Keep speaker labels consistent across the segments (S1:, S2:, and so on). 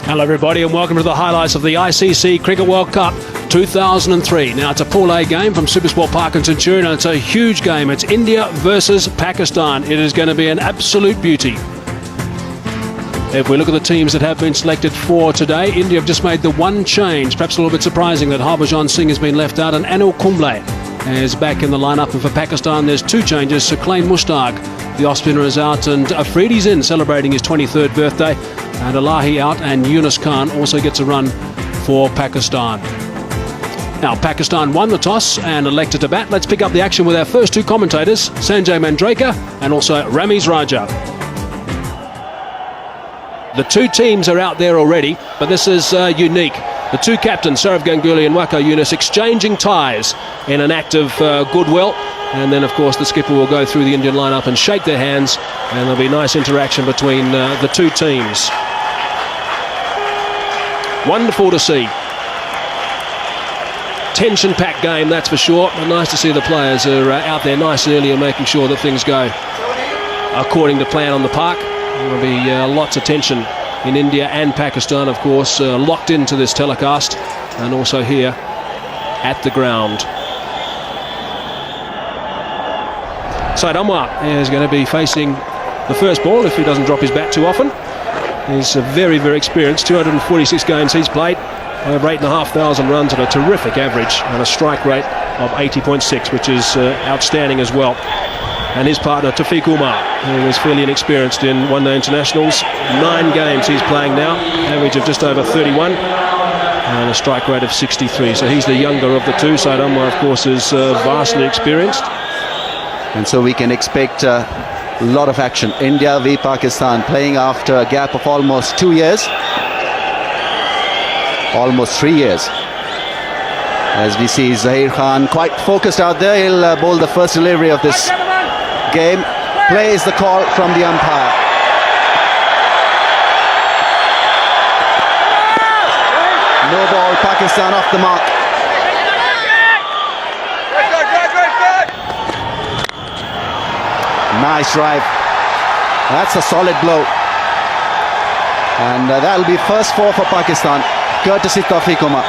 S1: Hello everybody and welcome to the highlights of the ICC Cricket World Cup 2003. Now it's a Pool A game from Supersport Park in Centurion and it's a huge game. It's India versus Pakistan. It is going to be an absolute beauty. If we look at the teams that have been selected for today, India have just made the one change. Perhaps a little bit surprising that Harbhajan Singh has been left out and Anil Kumble is back in the lineup. And for Pakistan there's two changes. Suqlain Mushtaq, the off spinner, is out and Afridi's in celebrating his 23rd birthday. And Elahi out and Yunus Khan also gets a run for Pakistan. Now Pakistan won the toss and elected to bat. Let's pick up the action with our first two commentators, Sanjay Mandraker and also Ramiz Raja. The two teams are out there already, but this is unique. The two captains, Sourav Ganguly and Waqar Younis, exchanging ties in an act of goodwill. And then, of course, the skipper will go through the Indian lineup and shake their hands, and there'll be nice interaction between the two teams. Wonderful to see. Tension-packed game, that's for sure. But nice to see the players are out there nice and early and making sure that things go according to plan on the park. There will be lots of tension in India and Pakistan, of course, locked into this telecast, and also here at the ground. Syed Anwar is going to be facing the first ball if he doesn't drop his bat too often. He's very, very experienced. 246 games he's played, over 8,500 runs at a terrific average and a strike rate of 80.6, which is outstanding as well. And his partner Taufeeq Umar, who is fairly inexperienced in one-day internationals. 9 games he's playing now, average of just over 31 and a strike rate of 63. So he's the younger of the two. Syed Anwar, of course, is vastly experienced.
S2: And so we can expect a lot of action. India v Pakistan, playing after a gap of almost 2 years. Almost 3 years. As we see Zaheer Khan quite focused out there. He'll bowl the first delivery of this game. Plays the call from the umpire. No ball, Pakistan off the mark. Nice drive. That's a solid blow. And that'll be first 4 for Pakistan, courtesy Taufeeq Umar.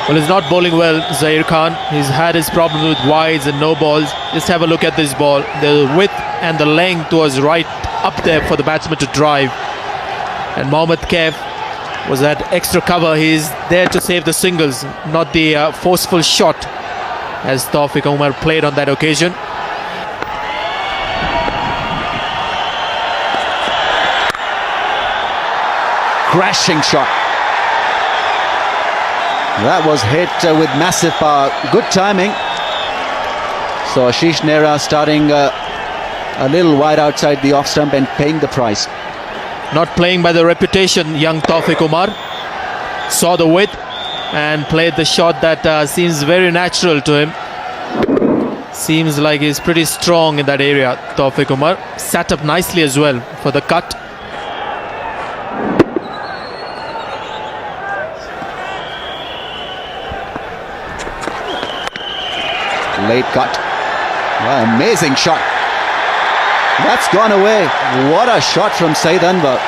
S3: Well, he's not bowling well, Zaheer Khan. He's had his problem with wides and no balls. Just have a look at this ball. The width and the length was right up there for the batsman to drive. And Mohammad Kaif was that extra cover. He's there to save the singles, not the forceful shot, as Taufeeq Umar played on that occasion.
S2: Crashing shot. That was hit with massive power. Good timing. So Ashish Nehra starting a little wide outside the off stump and paying the price.
S3: Not playing by the reputation, young Taufeeq Umar. Saw the width and played the shot that seems very natural to him. Seems like he's pretty strong in that area, Taufeeq Umar. Sat up nicely as well for the cut.
S2: Late cut. Wow, amazing shot. That's gone away. What a shot from Syed Anwar.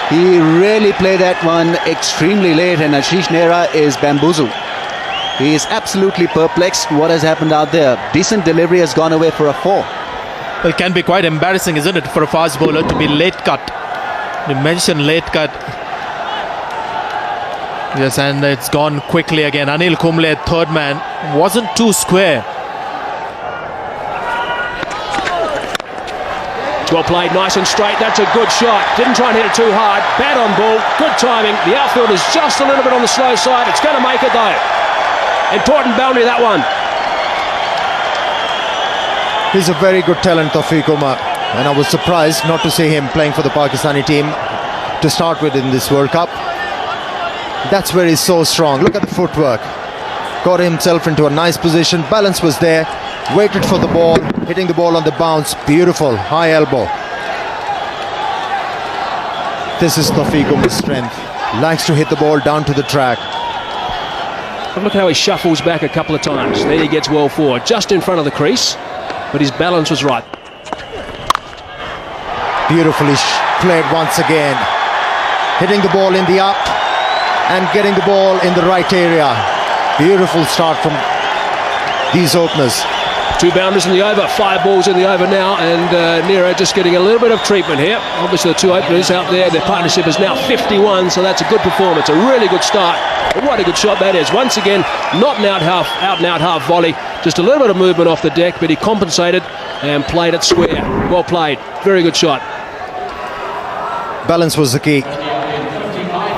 S2: He really played that one extremely late, and Ashish Nehra is bamboozled. He is absolutely perplexed what has happened out there. Decent delivery has gone away for a 4.
S3: Well, it can be quite embarrassing, isn't it, for a fast bowler to be late cut. You mentioned late cut. Yes, and it's gone quickly again. Anil Kumble, third man, wasn't too square.
S1: Well played, nice and straight. That's a good shot. Didn't try and hit it too hard. Bat on ball, good timing. The outfield is just a little bit on the slow side. It's going to make it though. Important boundary, that one.
S4: He's a very good talent, Taufeeq Umar, and I was surprised not to see him playing for the Pakistani team to start with in this World Cup. That's where he's so strong. Look at the footwork. Got himself into a nice position. Balance was there. Waited for the ball. Hitting the ball on the bounce. Beautiful. High elbow. This is Taufeeq Umar's strength. Likes to hit the ball down to the track.
S1: But look how he shuffles back a couple of times. Then he gets well forward, just in front of the crease, but his balance was right.
S4: Beautifully played once again. Hitting the ball in the up and getting the ball in the right area. Beautiful start from these openers.
S1: 2 boundaries in the over, 5 balls in the over now, and Nero just getting a little bit of treatment here. Obviously the 2 openers out there, their partnership is now 51, so that's a good performance, a really good start. What a good shot that is. Once again, not an out and out half volley, just a little bit of movement off the deck, but he compensated and played it square. Well played, very good shot.
S4: Balance was the key.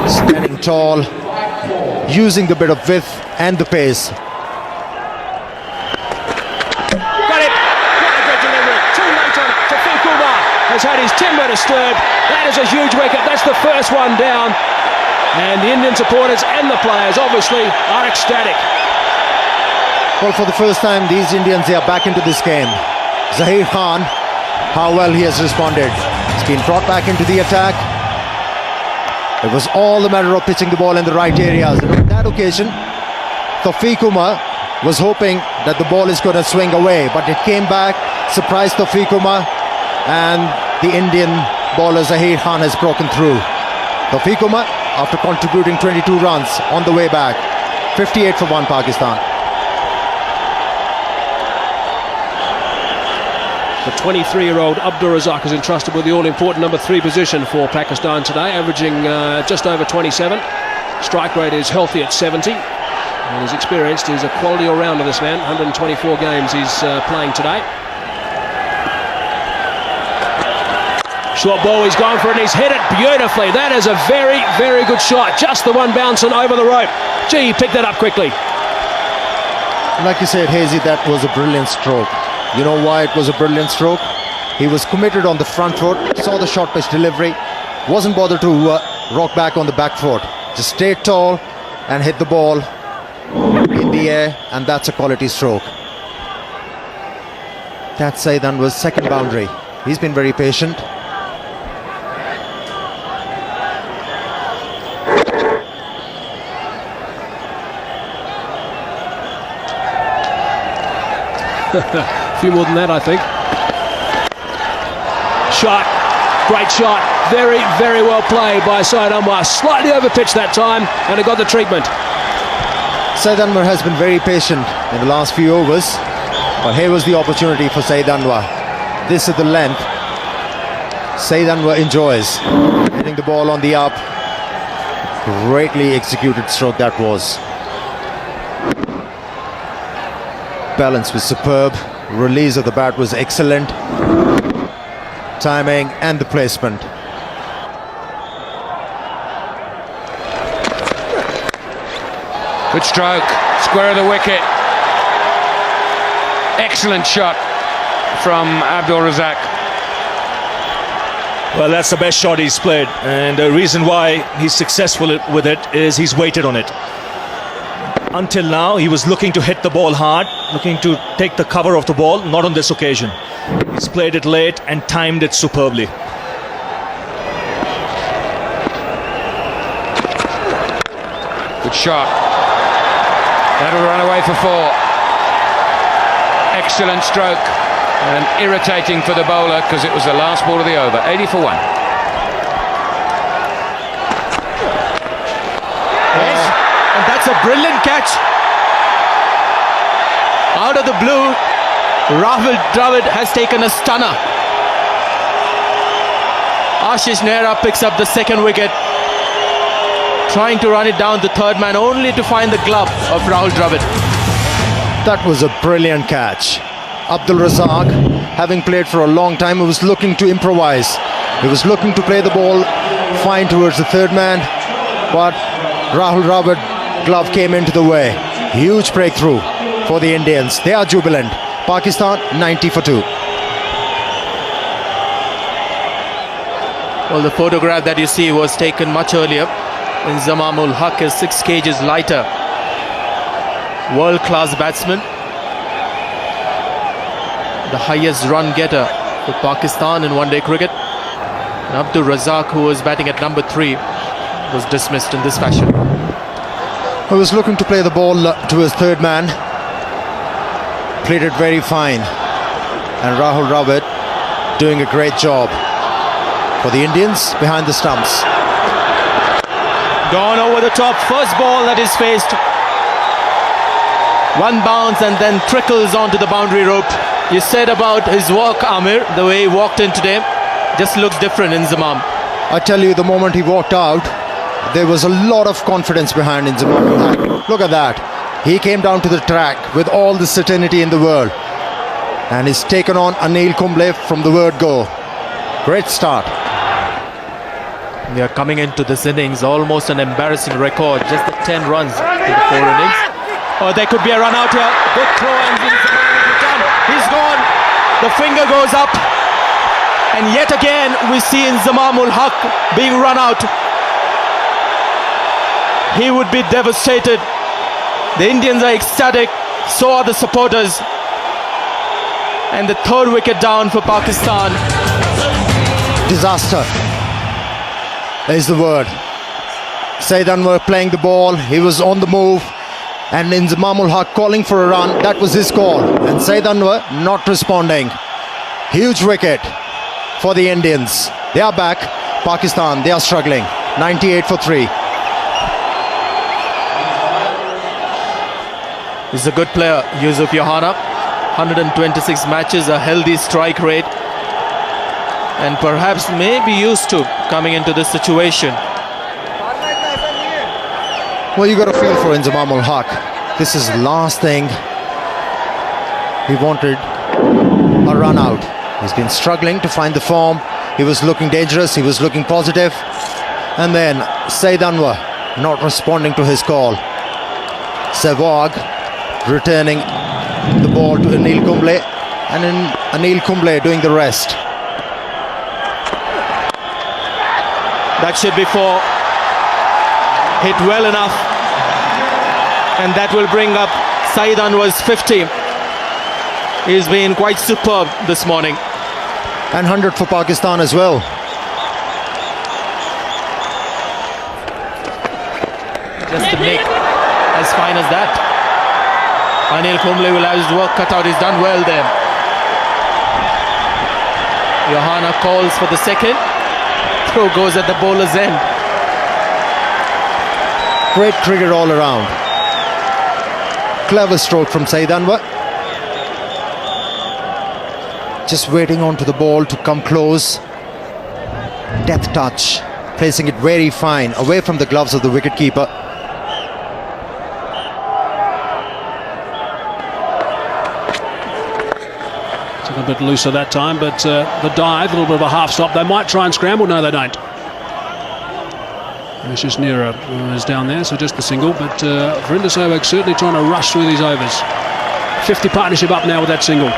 S4: Standing tall, using the bit of width and the pace.
S1: Got it! What a good delivery. Too late on it. Taufeeq Umar has had his timber disturbed. That is a huge wicket. That's the first one down. And the Indian supporters and the players obviously are ecstatic.
S4: Well, for the first time, these Indians, they are back into this game. Zaheer Khan, how well he has responded. He's been brought back into the attack. It was all a matter of pitching the ball in the right areas. And on that occasion, Taufeeq Umar was hoping that the ball is going to swing away, but it came back, surprised Taufeeq Umar, and the Indian bowler Zaheer Khan has broken through. Taufeeq Umar, after contributing 22 runs on the way back, 58 for 1 Pakistan.
S1: The 23-year-old Abdul Razak is entrusted with the all-important number 3 position for Pakistan today, averaging just over 27. Strike rate is healthy at 70. And he's experienced. He's a quality all-rounder, this man. 124 games he's playing today. Short ball, he's gone for it and he's hit it beautifully. That is a very, very good shot. Just the one bouncing over the rope. Gee, he picked that up quickly.
S4: Like you said, Hazy, that was a brilliant stroke. You know why it was a brilliant stroke? He was committed on the front foot, saw the short pitch delivery, wasn't bothered to rock back on the back foot. Just stayed tall and hit the ball in the air, and that's a quality stroke. That Saeed Anwar's second boundary. He's been very patient.
S1: A few more than that, I think. Shot, great shot, very, very well played by Saeed Anwar. Slightly overpitched that time, and it got the treatment.
S4: Saeed Anwar has been very patient in the last few overs, but here was the opportunity for Saeed Anwar. This is the length Saeed Anwar enjoys. Hitting the ball on the up. Greatly executed stroke that was. Balance was superb. Release of the bat was excellent. Timing and the placement.
S5: Good stroke, square of the wicket. Excellent shot from Abdul Razak.
S6: Well, that's the best shot he's played, and the reason why he's successful with it is he's waited on it. Until now, he was looking to hit the ball hard, looking to take the cover of the ball, not on this occasion. He's played it late and timed it superbly.
S5: Good shot. That'll run away for 4. Excellent stroke, and irritating for the bowler because it was the last ball of the over. 80 for 1.
S3: And that's a brilliant catch. Out of the blue, Rahul Dravid has taken a stunner. Ashish Nehra picks up the second wicket, trying to run it down the third man, only to find the glove of Rahul Dravid.
S4: That was a brilliant catch. Abdul Razak, having played for a long time, he was looking to improvise. He was looking to play the ball fine towards the third man, but Rahul Dravid glove came into the way. Huge breakthrough for the Indians. They are jubilant. Pakistan 90 for 2.
S3: Well, the photograph that you see was taken much earlier when Zamamul Haq is 6 kgs lighter. World-class batsman. The highest run getter for Pakistan in one-day cricket. And Abdul Razak, who was batting at number 3, was dismissed in this fashion.
S4: He was looking to play the ball to his third man. Played it very fine. And Rahul Dravid doing a great job. for the Indians behind the stumps.
S3: Gone over the top. First ball that is faced. One bounce and then trickles onto the boundary rope. You said about his walk, Amir, the way he walked in today, just looks different in Inzamam.
S4: I tell you, the moment he walked out, there was a lot of confidence behind Inzamam. Look at that. He came down to the track with all the certainty in the world. And he's taken on Anil Kumble from the word go. Great start.
S3: We are coming into this innings, almost an embarrassing record. Just the 10 runs in the 4 innings. Oh, there could be a run out here. Good throw and he's gone. The finger goes up. And yet again, we see Inzamam ul Haq being run out. He would be devastated. The Indians are ecstatic. So are the supporters. And the third wicket down for Pakistan.
S4: Disaster is the word. Saeed Anwar playing the ball. He was on the move. And Inzamam ul Haq calling for a run. That was his call. And Saeed Anwar not responding. Huge wicket for the Indians. They are back. Pakistan, they are struggling. 98 for 3.
S3: He's a good player, Yusuf Yohana. 126 matches, a healthy strike rate. And perhaps may be used to coming into this situation.
S4: Well, you got to feel for Inzamam ul Haq. This is the last thing he wanted, a run out. He's been struggling to find the form. He was looking dangerous, he was looking positive. And then Saeed Anwar not responding to his call. Sehwag returning the ball to Anil Kumble, and then Anil Kumble doing the rest.
S3: That should be 4. Hit well enough. And that will bring up Saeed Anwar's 50. He's been quite superb this morning.
S4: And 100 for Pakistan as well.
S3: Just a nick as fine as that. Anil Kumble will have his work cut out. He's done well there. Yohana calls for the second. Throw goes at the bowler's end.
S4: Great cricket all around. Clever stroke from Saeed Anwar. Just waiting onto the ball to come close. Death touch. Placing it very fine, away from the gloves of the wicketkeeper.
S1: Took a bit looser that time, but the dive, a little bit of a half stop. They might try and scramble. No, they don't. It's just nearer is down there, so just the single. But Virender Sehwag certainly trying to rush through these overs. 50 partnership up now with that single.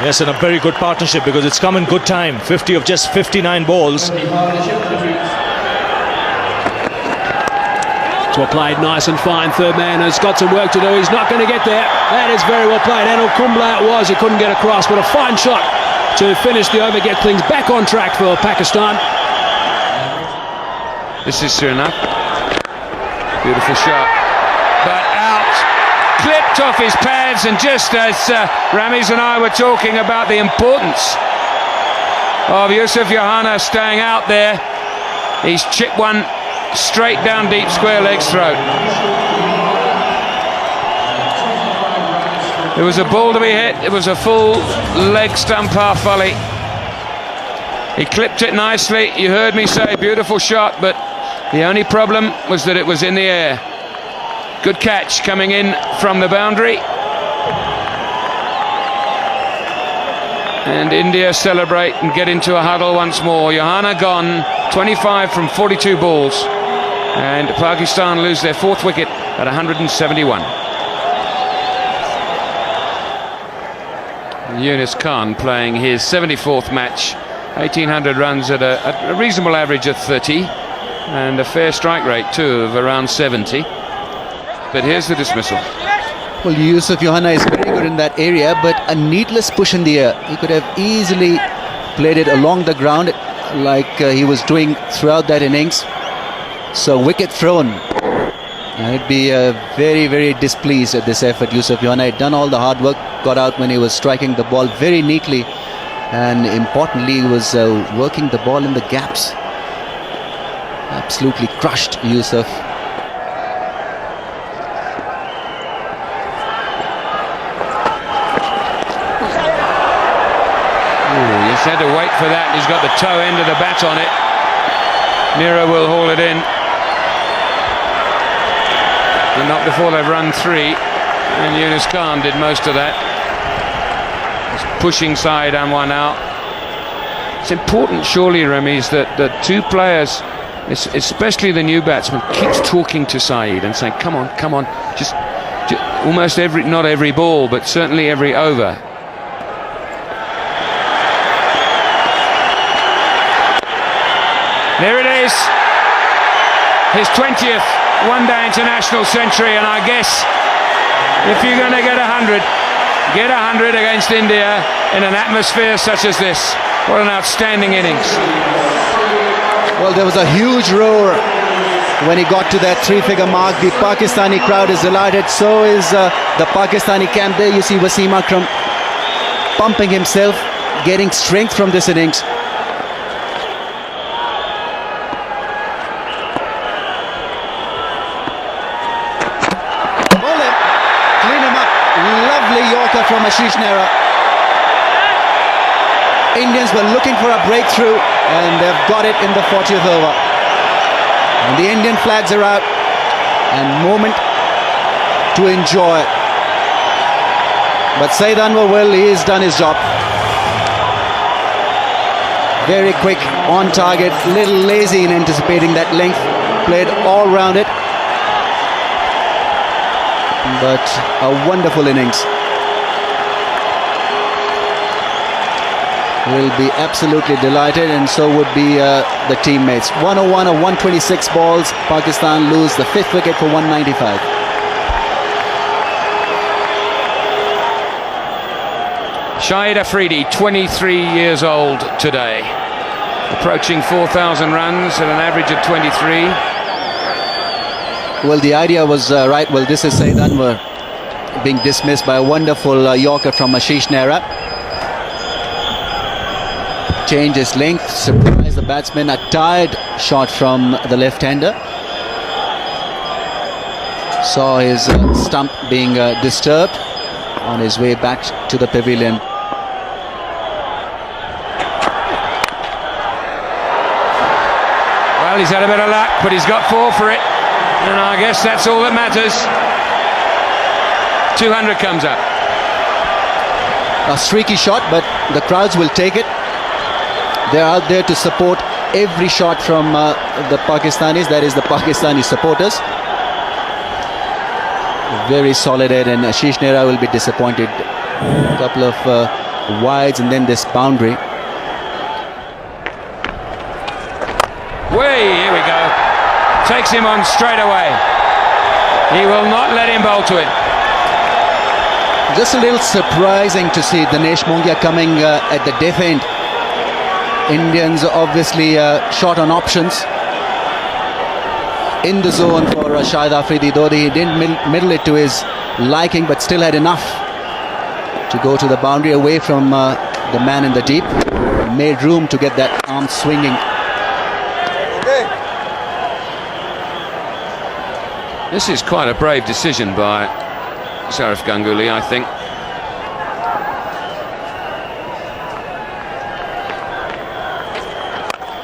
S6: Yes, and a very good partnership because it's come in good time. 50 of just 59 balls.
S1: Well played, nice and fine. Third man has got some work to do. He's not going to get there. That is very well played. Anil Kumble it was. He couldn't get across, but a fine shot to finish the over, get things back on track for Pakistan.
S5: This is Suriname. Beautiful shot. But out. Clipped off his pads, and just as Ramiz and I were talking about the importance of Yusuf Yohana staying out there, he's chipped one straight down deep square leg's throat. It was a ball to be hit. It was a full leg stump half volley. He clipped it nicely. You heard me say beautiful shot, but the only problem was that it was in the air. Good catch coming in from the boundary. And India celebrate and get into a huddle once more. Yohana gone, 25 from 42 balls. And Pakistan lose their 4th wicket at 171. Yunus Khan playing his 74th match. 1,800 runs at a reasonable average of 30. And a fair strike rate too of around 70. But here's the dismissal.
S2: Well, Yusuf Yohana is very good in that area, but a needless push in the air. He could have easily played it along the ground like he was doing throughout that innings. So wicket thrown. I'd be very, very displeased at this effort. Yusuf Yohana had done all the hard work, got out when he was striking the ball very neatly, and importantly was working the ball in the gaps. Absolutely crushed Yusuf.
S5: He's had to wait for that. He's got the toe end of the bat on it. Mira will haul it in. And not before they've run 3. And Yunus Khan did most of that. He's pushing Saeed Anwar now. It's important, surely, Ramiz, that the two players, especially the new batsman, keeps talking to Saeed and saying, come on, just almost not every ball, but certainly every over. There it is, his 20th one-day international century, and I guess if you're going to get 100 against India in an atmosphere such as this. What an outstanding innings.
S2: Well, there was a huge roar when he got to that 3-figure mark. The Pakistani crowd is delighted, so is the Pakistani camp. There you see Wasim Akram pumping himself, getting strength from this innings. Yorker from Ashish Nehra. Indians were looking for a breakthrough and they've got it in the 40th over. And the Indian flags are out and moment to enjoy. But Saeed Anwar, well, he's done his job. Very quick, on target, little lazy in anticipating that length. Played all round it. But a wonderful innings. Will be absolutely delighted, and so would be the teammates. 101 of 126 balls. Pakistan lose the 5th wicket for 195.
S5: Shahid Afridi, 23 years old today, approaching 4,000 runs at an average of 23.
S2: Well, the idea was right. Well, this is Saeed Anwar being dismissed by a wonderful Yorker from Ashish Nehra. Change his length, surprise the batsman. A tired shot from the left-hander. Saw his stump being disturbed on his way back to the pavilion.
S5: Well, he's had a bit of luck, but he's got 4 for it. And I guess that's all that matters. 200 comes up.
S2: A streaky shot, but the crowds will take it. They're out there to support every shot from the Pakistanis, that is the Pakistani supporters. Very solid head, and Ashish Nehra will be disappointed. A couple of wides and then this boundary.
S5: Way, here we go. Takes him on straight away. He will not let him bowl to it.
S2: Just a little surprising to see Dinesh Mongia coming at the death end. Indians obviously short on options in the zone for Shahid Afridi, though he didn't middle it to his liking, but still had enough to go to the boundary away from the man in the deep. Made room to get that arm swinging.
S5: This is quite a brave decision by Sourav Ganguly, I think.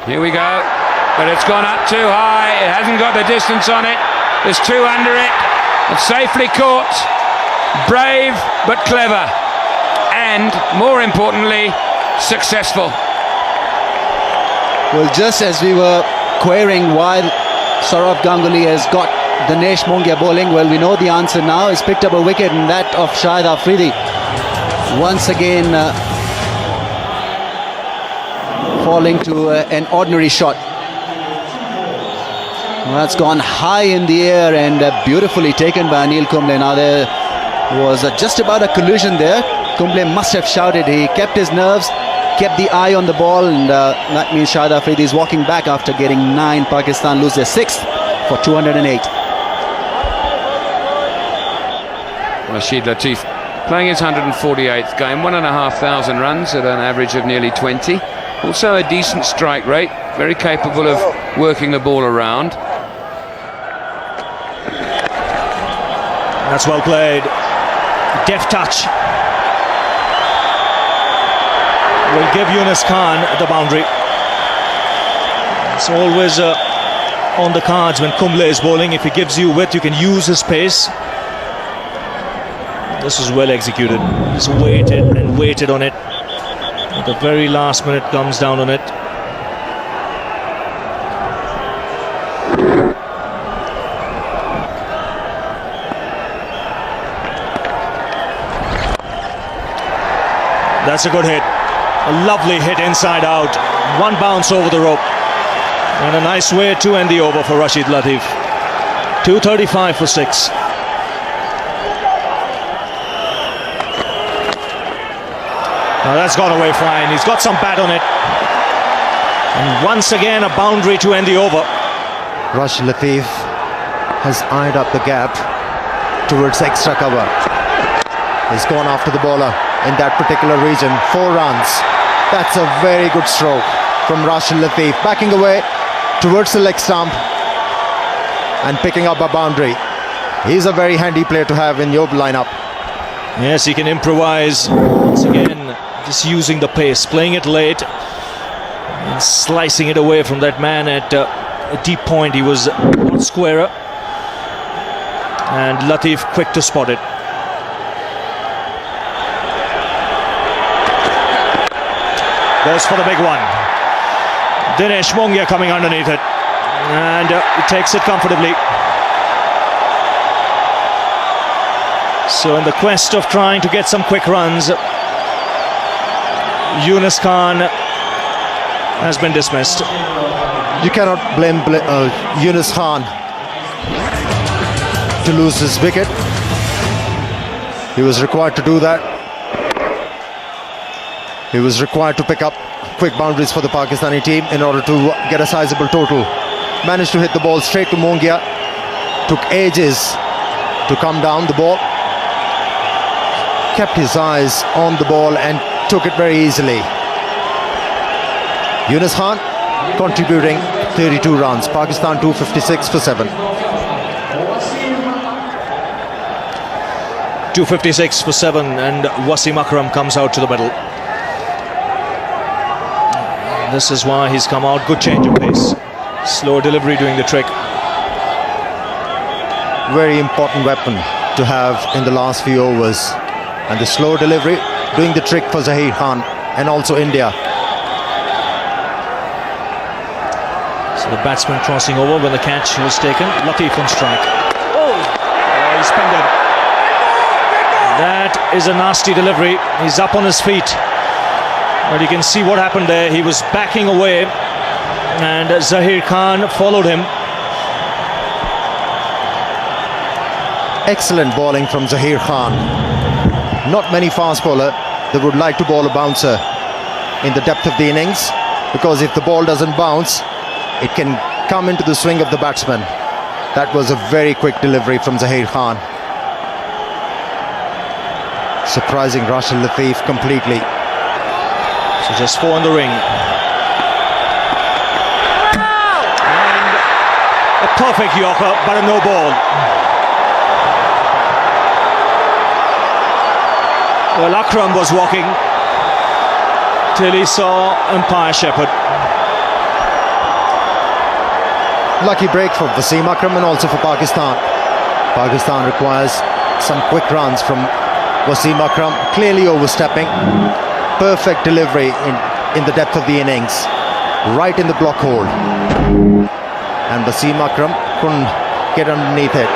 S5: Here we go, but it's gone up too high. It hasn't got the distance on it. There's 2 under it. It's safely caught. Brave but clever, and more importantly, successful.
S2: Well, just as we were querying why Sourav Ganguly has got Dinesh Mongia bowling, well, we know the answer now. He's picked up a wicket, and that of Shahid Afridi. Once again falling to an ordinary shot. Well, that's gone high in the air and beautifully taken by Anil Kumble. Now there was just about a collision there. Kumble must have shouted. He kept his nerves, kept the eye on the ball, and that means Shahid Afridi is walking back after getting 9. Pakistan lose their 6th for 208.
S5: Rashid Latif playing his 148th game, 1,500 runs at an average of nearly 20. Also a decent strike rate, very capable of working the ball around.
S6: That's well played. Deft touch. Will give Yunus Khan the boundary. It's always on the cards when Kumble is bowling. If he gives you width, you can use his pace. This is well executed. Just waited and waited on it. At the very last minute, comes down on it. That's a good hit. A lovely hit inside out. One bounce over the rope. And a nice way to end the over for Rashid Latif. 235 for 6. Now that's gone away fine. He's got some bat on it. And once again a boundary to end the over.
S4: Rashid Latif has eyed up the gap towards extra cover. He's gone after the bowler in that particular region. 4 runs. That's a very good stroke from Rashid Latif. Backing away towards the leg stump and picking up a boundary. He's a very handy player to have in your lineup.
S6: Yes, he can improvise. Once again, just using the pace, playing it late and slicing it away from that man at a deep point. He was a lot squarer, and Latif quick to spot it. Goes for the big one. Dinesh Mongia coming underneath it, and he takes it comfortably. So in the quest of trying to get some quick runs, Yunus Khan has been dismissed.
S4: You cannot blame Yunus Khan to lose his wicket. He was required to do that. He was required to pick up quick boundaries for the Pakistani team in order to get a sizable total. Managed to hit the ball straight to Mongia. Took ages to come down the ball. Kept his eyes on the ball and took it very easily. Yunus Khan contributing 32 runs. Pakistan 256 for 7.
S6: 256 for 7, and Wasim Akram comes out to the middle. This is why he's come out. Good change of pace. Slow delivery doing the trick.
S4: Very important weapon to have in the last few overs. And the slow delivery doing the trick for Zaheer Khan and also India.
S6: So the batsman crossing over when the catch was taken. Latif on strike. Oh, he's pinned him. That is a nasty delivery. He's up on his feet. But you can see what happened there. He was backing away and Zaheer Khan followed him.
S4: Excellent bowling from Zaheer Khan. Not many fast bowler that would like to bowl a bouncer in the depth of the innings, because if the ball doesn't bounce, it can come into the swing of the batsman. That was a very quick delivery from Zaheer Khan. Surprising Rashid Latif completely.
S6: So just 4 in the ring. And a perfect yorker, but a no ball. Well, Akram was walking till he saw umpire Shepherd.
S4: Lucky break for Wasim Akram and also for Pakistan. Pakistan requires some quick runs from Wasim Akram, clearly overstepping. Perfect delivery in the depth of the innings, right in the block hole. And Wasim Akram couldn't get underneath it.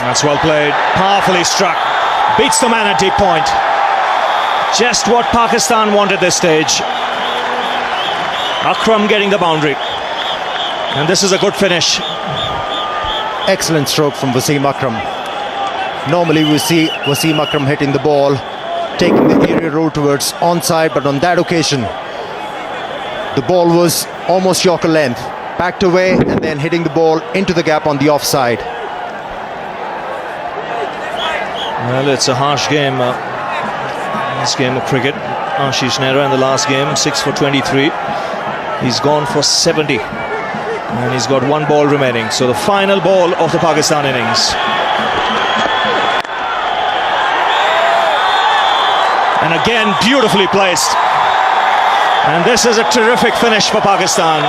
S6: That's well played, powerfully struck, beats the man at deep point. Just what Pakistan wanted this stage. Akram getting the boundary, and this is a good finish.
S4: Excellent stroke from Wasim Akram. Normally we see Wasim Akram hitting the ball, taking the aerial route towards onside, but on that occasion the ball was almost Yorker length backed away and then hitting the ball into the gap on the offside.
S6: Well, it's a harsh game. This game of cricket. Ashish Nehra in the last game, 6 for 23. He's gone for 70. And he's got one ball remaining. So the final ball of the Pakistan innings. And again, beautifully placed. And this is a terrific finish for Pakistan.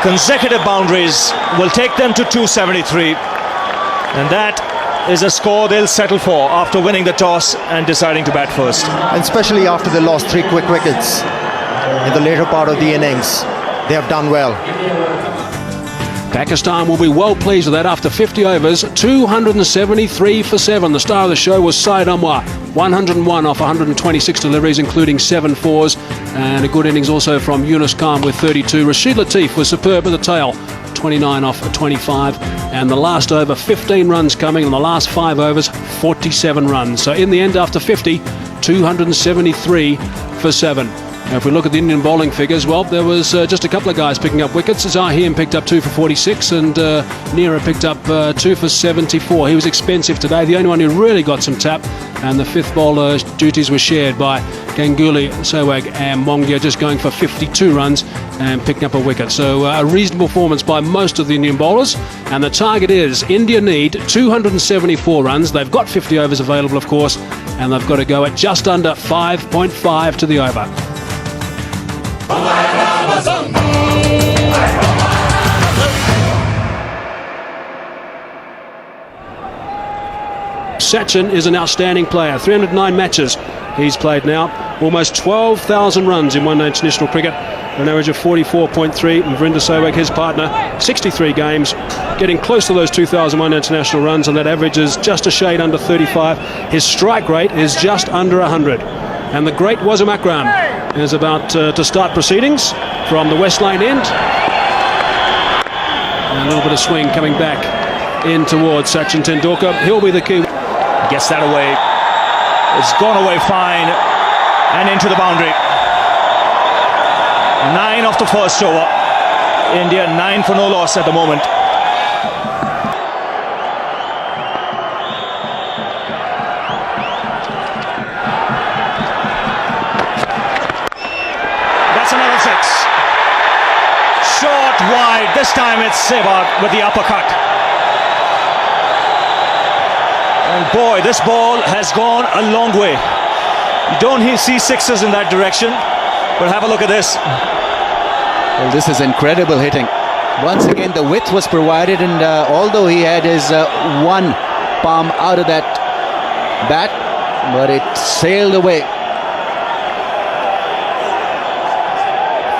S6: Consecutive boundaries will take them to 273. And that is a score they'll settle for after winning the toss and deciding to bat first.
S4: And especially after they lost 3 quick wickets in the later part of the innings. They have done well.
S1: Pakistan will be well pleased with that after 50 overs, 273 for 7. The star of the show was Syed Anwar, 101 off 126 deliveries, including 7 fours, and a good innings also from Yunus Khan with 32. Rashid Latif was superb at the tail, 29 off 25, and the last over, 15 runs coming, and the last 5 overs, 47 runs. So in the end, after 50, 273 for 7. Now, if we look at the Indian bowling figures, well, there was just a couple of guys picking up wickets. Zaheem picked up 2 for 46 and Nehra picked up 2 for 74. He was expensive today, the only one who really got some tap, and the fifth bowler duties were shared by Ganguly, Sehwag and Mongia, just going for 52 runs and picking up a wicket. So a reasonable performance by most of the Indian bowlers, and the target is India need 274 runs. They've got 50 overs available, of course, and they've got to go at just under 5.5 to the over. Sachin is an outstanding player. 309 matches he's played now. Almost 12,000 runs in one-day international cricket. An average of 44.3. And Virender Sehwag, his partner, 63 games. Getting close to those 2,000 one-day international runs, and that average is just a shade under 35. His strike rate is just under 100. And the great Wasim Akram is about to start proceedings from the West Lane end. And a little bit of swing coming back in towards Sachin Tendulkar. He'll be the key.
S6: Gets that away. It's gone away fine and into the boundary. 9 off the first over. India 9 for no loss at the moment. That's another 6. Short, wide. This time it's Sehwag with the uppercut. And boy, this ball has gone a long way. You don't see sixes in that direction, but have a look at this.
S2: Well, this is incredible hitting. Once again, the width was provided, and although he had his one palm out of that bat, but it sailed away.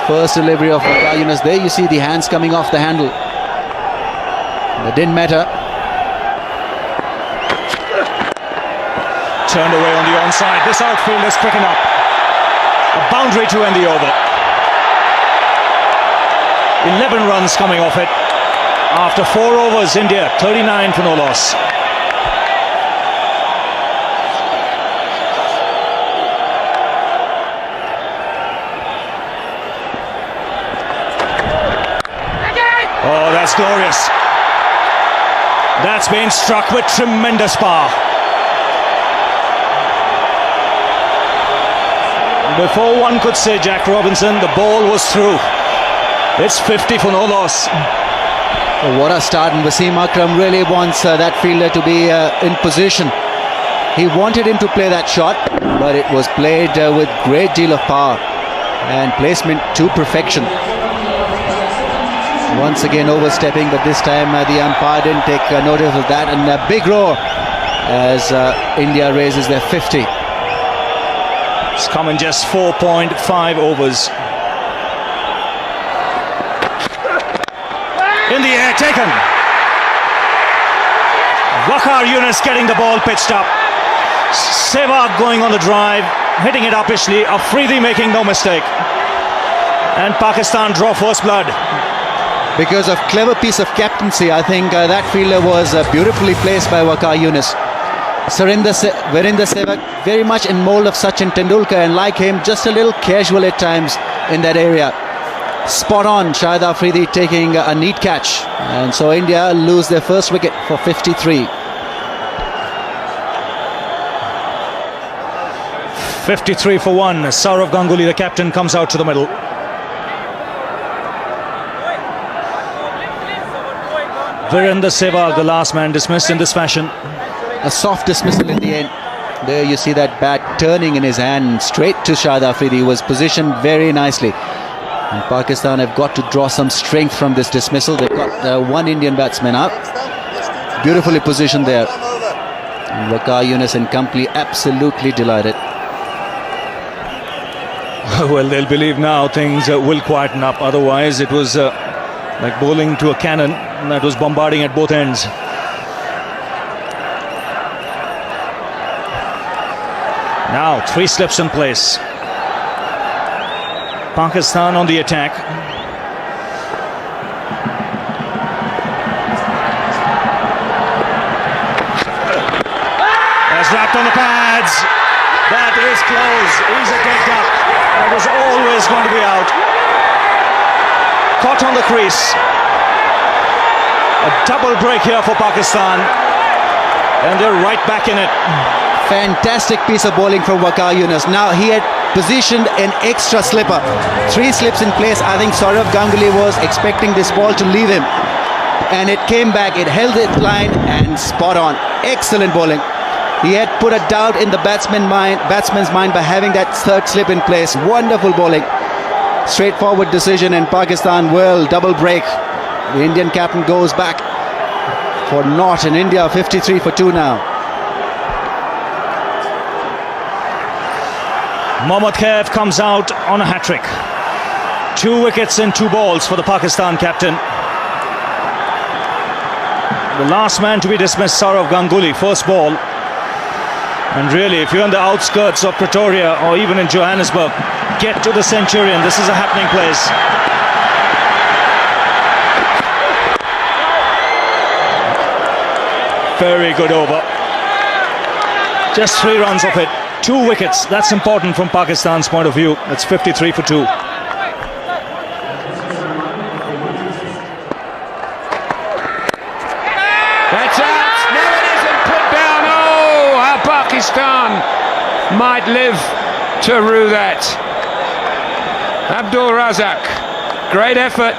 S2: First delivery of Waqar Younis. There you see the hands coming off the handle. It didn't matter.
S6: Turned away on the onside. This outfield is quick enough. A boundary to end the over. 11 runs coming off it. After 4 overs, India 39 for no loss. Oh, that's glorious. That's been struck with tremendous power. Before one could say Jack Robinson, the ball was through. It's 50 for no loss.
S2: Oh, what a start, and Wasim Akram really wants that fielder to be in position. He wanted him to play that shot, but it was played with great deal of power and placement to perfection. Once again overstepping, but this time the umpire didn't take notice of that, and a big roar as India raises their 50.
S6: It's come in just 4.5 overs. In the air, taken. Waqar Younis getting the ball pitched up. Sehwag going on the drive, hitting it uppishly. Afridi making no mistake. And Pakistan draw first blood.
S2: Because of clever piece of captaincy, I think that fielder was beautifully placed by Waqar Younis. Virender Sehwag very much in mold of Sachin Tendulkar, and like him, just a little casual at times in that area. Spot on, Shahid Afridi taking a neat catch. And so India lose their first wicket for 53.
S6: 53 for 1. Sourav Ganguly, the captain, comes out to the middle. Virender Sehwag, the last man, dismissed in this fashion.
S2: A soft dismissal in the end. There you see that bat turning in his hand straight to Shahid Afridi. He was positioned very nicely. And Pakistan have got to draw some strength from this dismissal. They've got one Indian batsman out. Beautifully positioned there. And Waqar Younis and company absolutely delighted.
S6: Well, they'll believe now things will quieten up. Otherwise, it was like bowling to a cannon that was bombarding at both ends. Now, 3 slips in place. Pakistan on the attack. That's wrapped on the pads. That is close. He's a dead duck. That was always going to be out. Caught on the crease. A double break here for Pakistan. And they're right back in it.
S2: Fantastic piece of bowling from Waqar Younis. Now he had positioned an extra slipper. 3 slips in place. I think Sourav Ganguly was expecting this ball to leave him. And it came back. It held its line and spot on. Excellent bowling. He had put a doubt in the batsman's mind by having that 3rd slip in place. Wonderful bowling. Straightforward decision, and Pakistan will double break. The Indian captain goes back for naught, and India 53 for 2 now.
S6: Mohammad Khaif comes out on a hat-trick. 2 wickets in 2 balls for the Pakistan captain. The last man to be dismissed, Sourav Ganguly, first ball. And really, if you're on the outskirts of Pretoria or even in Johannesburg, get to the Centurion. This is a happening place. Very good over. Just 3 runs of it. 2 wickets. That's important from Pakistan's point of view. That's 53 for 2.
S5: That's out. No, it isn't put down. Oh, how Pakistan might live to rue that. Abdul Razak, great effort,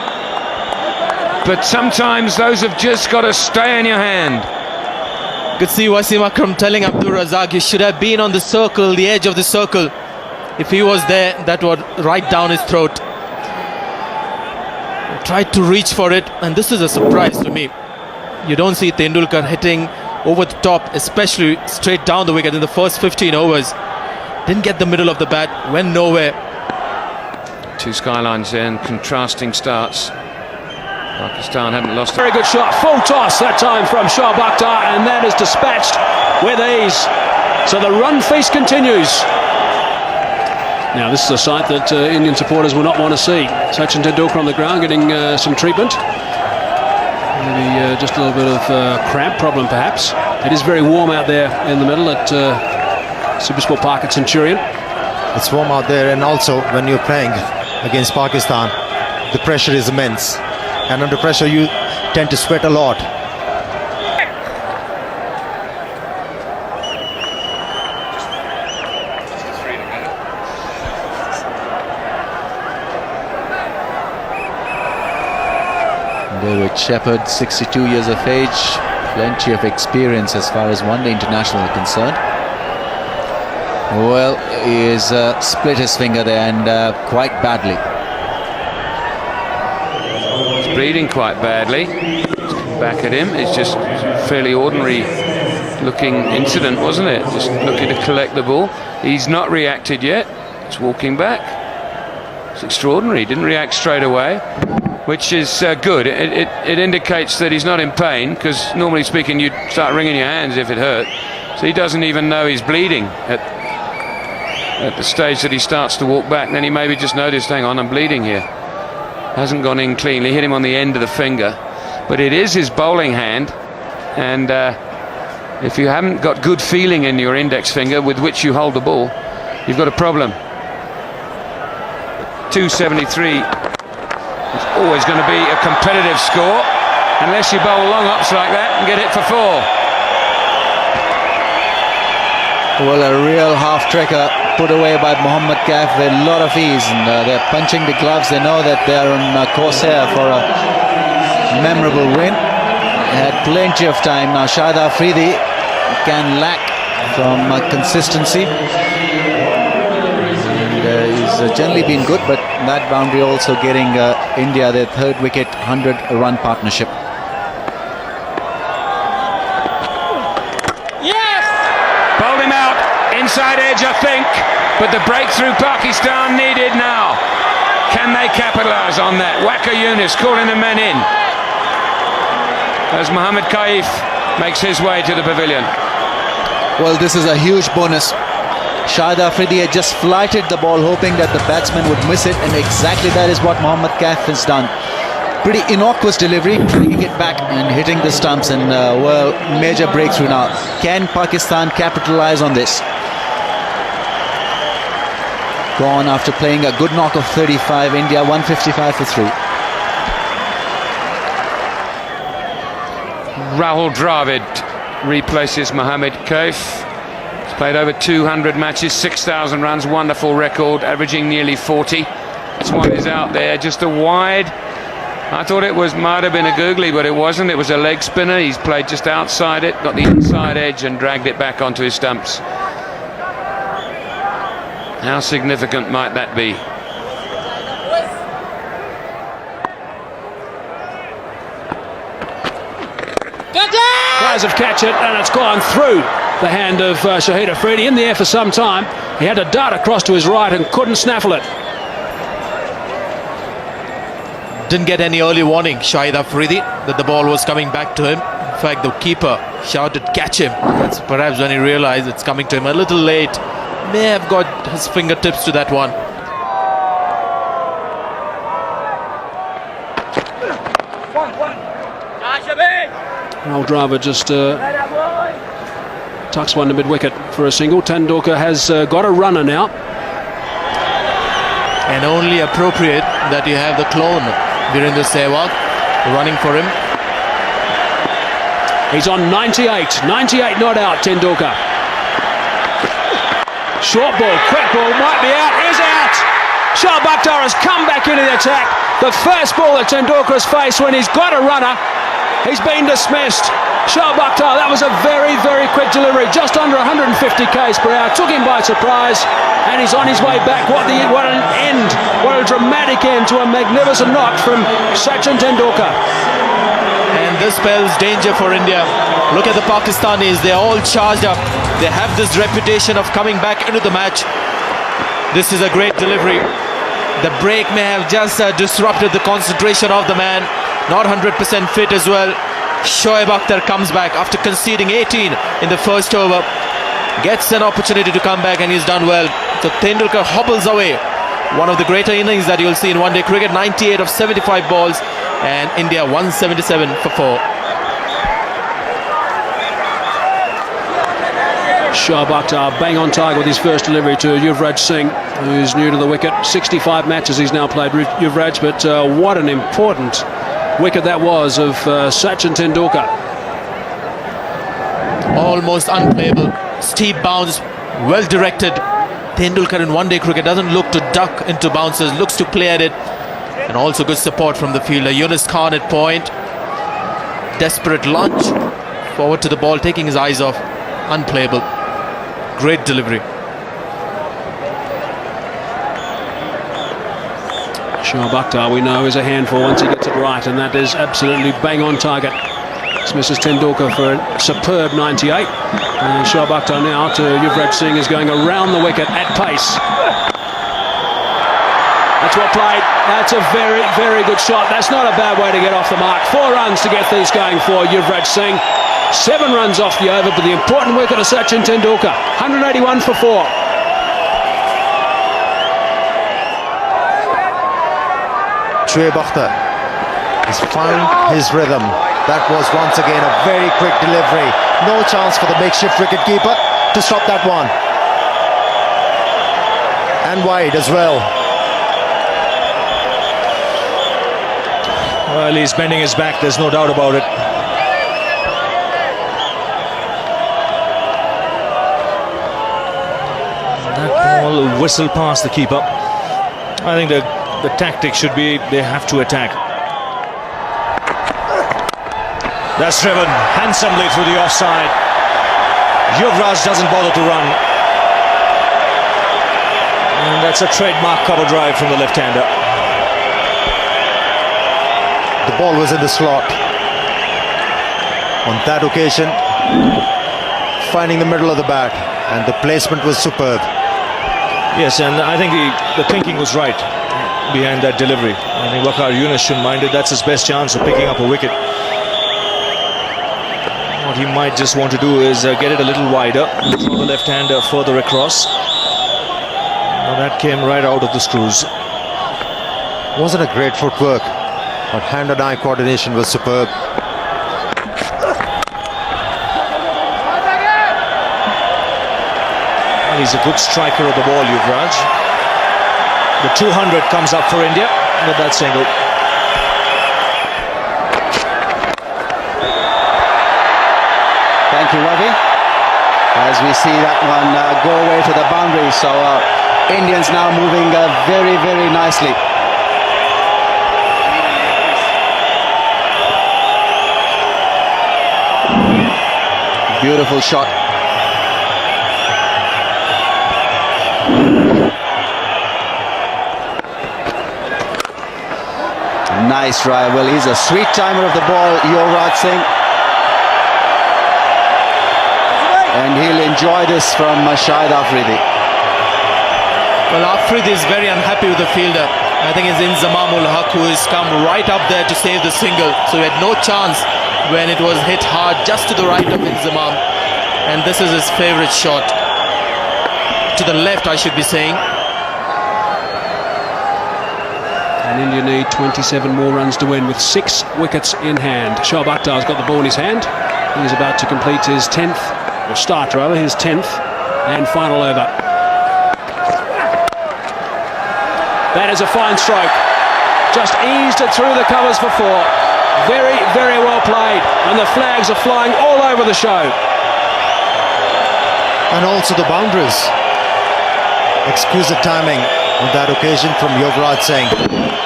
S5: but sometimes those have just got to stay in your hand.
S3: Could see Wasim Akram telling Abdul Razak he should have been on the circle, the edge of the circle. If he was there, that would right down his throat. Tried to reach for it, and this is a surprise to me. You don't see Tendulkar hitting over the top, especially straight down the wicket in the first 15 overs. Didn't get the middle of the bat, went nowhere.
S5: 2 skylines there and contrasting starts. Pakistan haven't lost.
S1: Very good shot, full toss that time from Shoaib Akhtar, and that is dispatched with ease. So the run feast continues. Now this is a sight that Indian supporters will not want to see. Sachin Tendulkar on the ground getting some treatment. Maybe just a little bit of cramp problem perhaps. It is very warm out there in the middle at Supersport Park at Centurion.
S4: It's warm out there, and also when you're playing against Pakistan, the pressure is immense. And under pressure you tend to sweat a lot.
S2: David Shepherd, 62 years of age, plenty of experience as far as one-day international is concerned. Well, he has split his finger there, and quite badly.
S5: Bleeding quite badly. Back at him. It's just fairly ordinary looking incident, wasn't it? Just looking to collect the ball. He's not reacted yet. It's walking back. It's extraordinary. Didn't react straight away, which is good. It indicates that he's not in pain, because normally speaking you'd start wringing your hands if it hurt. So he doesn't even know he's bleeding at the stage that he starts to walk back. Then he maybe just noticed, hang on, I'm bleeding here. Hasn't gone in cleanly, hit him on the end of the finger. But it is his bowling hand, and if you haven't got good feeling in your index finger with which you hold the ball, you've got a problem. 273 It's always going to be a competitive score unless you bowl long ups like that and get it for 4.
S2: Well, a real half-trekker put away by Mohammad Kaif with a lot of ease, and they're punching the gloves. They know that they're on course here for a memorable win. They had plenty of time. Now Shahid Afridi can lack from consistency, and he's generally been good, but that boundary also getting India their third wicket, 100-run partnership.
S5: Bowled him out, inside edge I think, but the breakthrough Pakistan needed now. Can they capitalise on that? Waqar Younis calling the men in as Mohammad Kaif makes his way to the pavilion.
S2: Well, this is a huge bonus. Shahid Afridi had just flighted the ball hoping that the batsman would miss it, and exactly that is what Mohammad Kaif has done. Pretty innocuous delivery, bringing it back and hitting the stumps, and well, major breakthrough now. Can Pakistan capitalise on this? Gone after playing a good knock of 35, India 155 for 3.
S5: Rahul Dravid replaces Mohammad Kaif. He's played over 200 matches, 6,000 runs, wonderful record, averaging nearly 40. This one is out there, just a wide. I thought it might have been a googly, but it wasn't. It was a leg spinner. He's played just outside it, got the inside edge and dragged it back onto his stumps. How significant might that be?
S1: Players have catch it, and it's gone through the hand of Shahid Afridi. In the air for some time. He had to dart across to his right and couldn't snaffle it.
S3: Didn't get any early warning, Shahid Afridi, that the ball was coming back to him. In fact, the keeper shouted, "Catch him." That's perhaps when he realised it's coming to him a little late. May have got his fingertips to that one.
S1: Rahul Dravid just tucks one to mid-wicket for a single. Tendulkar has got a runner now.
S3: And only appropriate that you have the clone, Virendra Sehwag, running for him.
S1: He's on 98 not out, Tendulkar. Short ball, quick ball, might be out, is out. Shoaib Akhtar has come back into the attack. The first ball that Tendulkar has faced when he's got a runner, he's been dismissed. Shoaib Akhtar, that was a very, very quick delivery, just under 150 k's per hour, took him by surprise, and he's on his way back. What an end, what a dramatic end to a magnificent knock from Sachin Tendulkar.
S3: And this spells danger for India. Look at the Pakistanis, they're all charged up. They have this reputation of coming back into the match. This is a great delivery. The break may have just disrupted the concentration of the man. Not 100% fit as well. Shoaib Akhtar comes back after conceding 18 in the first over. Gets an opportunity to come back and he's done well. So Tendulkar hobbles away. One of the greater innings that you'll see in one-day cricket. 98 of 75 balls and India 177 for 4.
S1: Shoaib Akhtar bang on target with his first delivery to Yuvraj Singh, who's new to the wicket. 65 matches he's now played, Yuvraj, but what an important wicket that was of Sachin Tendulkar.
S3: Almost unplayable. Steep bounce, well directed. Tendulkar in one-day cricket doesn't look to duck into bounces, looks to play at it. And also good support from the fielder. Yunus Khan at point. Desperate lunge. Forward to the ball, taking his eyes off. Unplayable. Great delivery.
S1: Shoaib Akhtar, we know, is a handful once he gets it right, and that is absolutely bang on target. This misses Tendulkar for a superb 98. And Shoaib Akhtar now to Yuvraj Singh is going around the wicket at pace. That's well played. That's a very, very good shot. That's not a bad way to get off the mark. 4 runs to get these going for Yuvraj Singh. 7 runs off the over, but the important wicket of Sachin Tendulkar. 181 for 4.
S4: Shoaib Akhtar has found his rhythm. That was once again a very quick delivery. No chance for the makeshift wicketkeeper to stop that one. And wide as well.
S6: Well, he's bending his back, there's no doubt about it. That ball whistled past the keeper. I think the tactic should be they have to attack. That's driven handsomely through the offside. Yuvraj doesn't bother to run. And that's a trademark cover drive from the left-hander.
S4: The ball was in the slot. On that occasion, finding the middle of the bat, and the placement was superb.
S6: Yes, and I think the thinking was right behind that delivery. I think Waqar Younis shouldn't mind it. That's his best chance of picking up a wicket. What he might just want to do is get it a little wider, throw the left-hander further across. Now that came right out of the screws.
S4: Wasn't a great footwork, but hand and eye coordination was superb.
S6: Well, he's a good striker of the ball, Yuvraj. The 200 comes up for India with that single.
S2: Thank you, Ravi. As we see that one go away to the boundary, so Indians now moving very, very nicely. Beautiful shot. Nice drive. Well, he's a sweet timer of the ball, Yuvraj Singh. And he'll enjoy this from Shahid Afridi.
S3: Well, Afridi is very unhappy with the fielder. I think it's Inzamam ul Haq who has come right up there to save the single. So he had no chance when it was hit hard just to the right of Inzamam. And this is his favourite shot. To the left, I should be saying.
S1: And India need 27 more runs to win with 6 wickets in hand. Shoaib Akhtar's got the ball in his hand. He's about to complete his 10th, or start rather, his 10th and final over. That is a fine stroke. Just eased it through the covers for 4. Very, very well played. And the flags are flying all over the show.
S4: And also the boundaries. Exquisite timing on that occasion from Yuvraj Singh.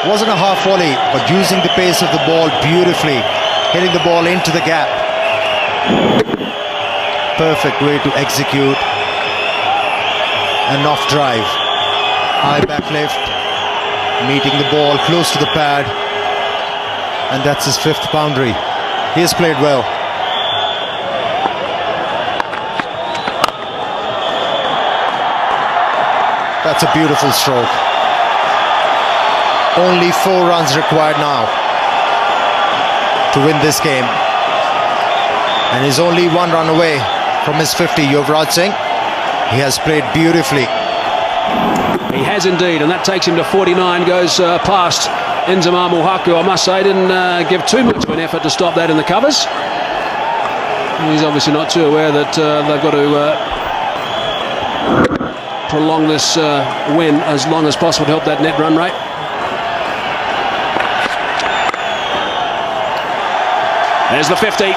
S4: Wasn't a half volley, but using the pace of the ball beautifully, hitting the ball into the gap. Perfect way to execute an off drive. High back lift, meeting the ball close to the pad, and that's his 5th boundary. He has played well. That's a beautiful stroke. Only 4 runs required now to win this game. And he's only 1 run away from his 50, Yuvraj Singh. He has played beautifully.
S1: He has indeed, and that takes him to 49, goes past Inzamam ul Haq, who I must say didn't give too much of an effort to stop that in the covers. He's obviously not too aware that they've got to prolong this win as long as possible to help that net run rate. There's the 50.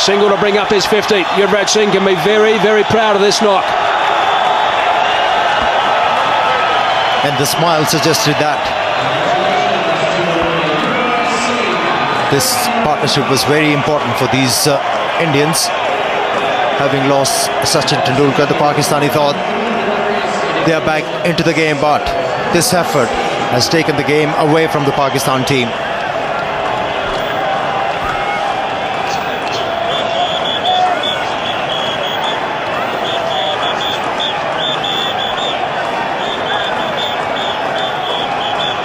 S1: Single to bring up his 50. Yuvraj Singh can be very, very proud of this knock.
S4: And the smile suggested that. This partnership was very important for these Indians. Having lost Sachin Tendulkar, the Pakistani thought they are back into the game, but this effort has taken the game away from the Pakistan team.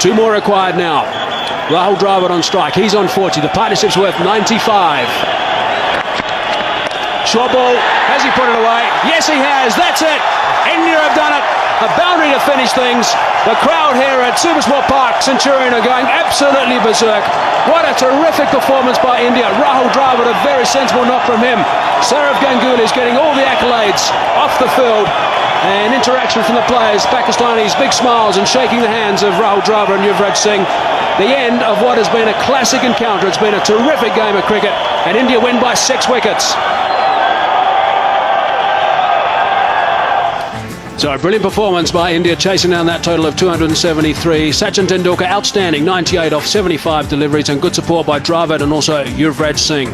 S1: Two more required now. Rahul Dravid on strike. He's on 40. The partnership's worth 95. Short ball. Has he put it away? Yes, he has. That's it. India have done it. A boundary to finish things. The crowd here at Supersport Park, Centurion, are going absolutely berserk. What a terrific performance by India. Rahul Dravid, a very sensible knock from him. Saurav Ganguly is getting all the accolades off the field. And interaction from the players, Pakistanis, big smiles and shaking the hands of Rahul Dravid and Yuvraj Singh. The end of what has been a classic encounter. It's been a terrific game of cricket, and India win by 6 wickets. So a brilliant performance by India, chasing down that total of 273. Sachin Tendulkar outstanding, 98 off 75 deliveries, and good support by Dravid and also Yuvraj Singh.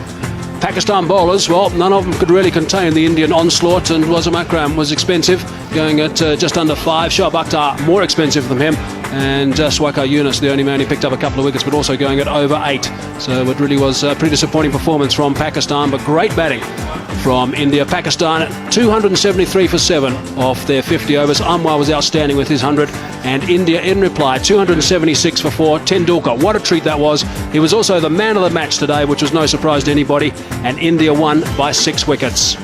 S1: Pakistan bowlers, well, none of them could really contain the Indian onslaught, and Wasim Akram was expensive, going at just under 5. Shoaib Akhtar more expensive than him, and Swaikar Yunus, the only man who picked up a couple of wickets, but also going at over 8. So it really was a pretty disappointing performance from Pakistan, but great batting from India. Pakistan 273 for 7 off their 50 overs. Anwar was outstanding with his 100, and India in reply 276 for 4. Tendulkar, what a treat that was. He was also the man of the match today, which was no surprise to anybody, and India won by 6 wickets.